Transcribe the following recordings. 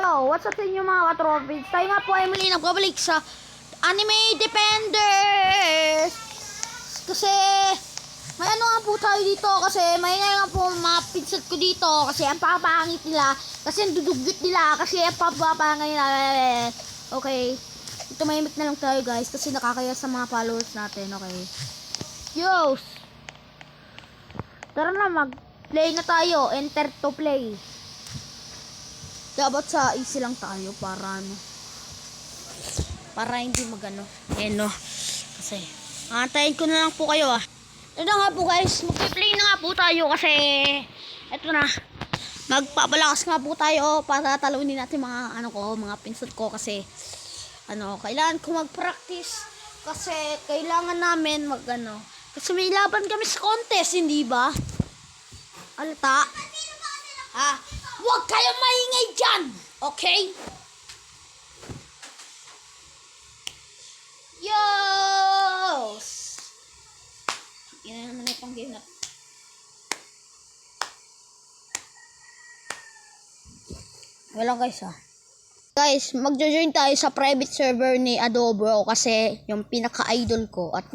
Yo, what's up sa inyo mga katropids? Tayo nga po ay muli nagbabalik sa Anime Defenders. Kasi may ano nga po tayo dito. Kasi may nga po mga pinset ko dito. Kasi ang papangit nila. Kasi ang dudugyot nila. Kasi ang papangit nila. Okay. Ito mahimik na lang tayo guys. Kasi nakakaya sa mga followers natin. Okay. Yo. Tara na, mag-play na tayo. Enter to play. Dapat sa easy lang tayo para ano. Para hindi magano. No. Kasi antayin ko na lang po kayo Ito na nga po guys, mag-play na nga po tayo kasi ito na. Magpapalakas nga po tayo para talunin natin mga pinsot ko kasi kailangan ko mag-practice kasi kailangan namin kasi may laban kami sa contest, hindi ba? Alata. Huwag kayong maingay dyan! Okay? Yos! Yan naman itong game na. Wala guys Guys, magjo-join tayo sa private server ni Adobro kasi yung pinaka-idol ko at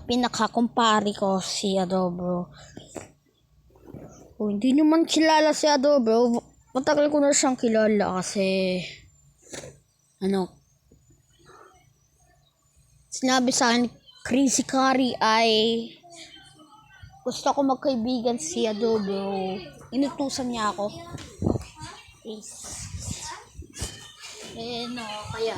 pinaka-kumpare ko si Adobro. Hindi naman kilala si Adobro. Matagal ko na siyang kilala kasi sinabi sa akin Crazy Curry ay gusto ko magkaibigan si Adobro. Inutusan niya ako. Kaya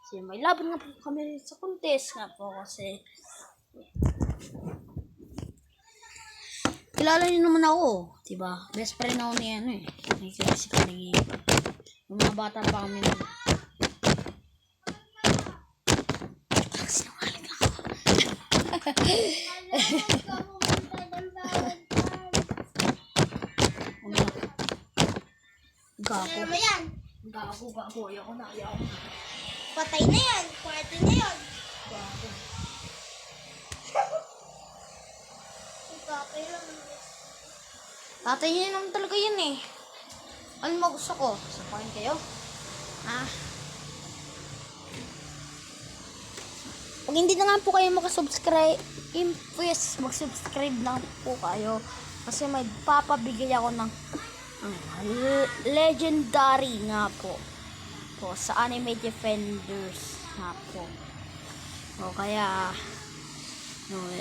kasi may laban nga po kami sa contest nga po kasi kilala niyo naman ako, diba? Best friend ako ni may klase kami yung mga bata pa kami sinungaling ako. Gago, ayaw ko na. Patay na yan. Pwede na yan. Tatay niya naman talaga yun Ano mo gusto ko? Sapakin kayo? Pag hindi na nga po kayo makasubscribe, please mag-subscribe na po kayo. Kasi may papabigay ako ng legendary nga po sa Anime Defenders nga po. Kaya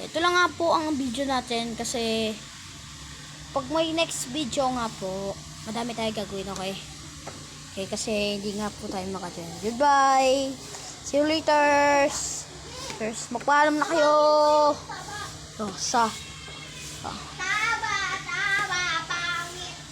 ito lang nga po ang video natin kasi pag may next video nga po, madami tayo gagawin, okay? Kasi hindi nga po tayo maka-join. Goodbye! See you later! Magpaalam na kayo!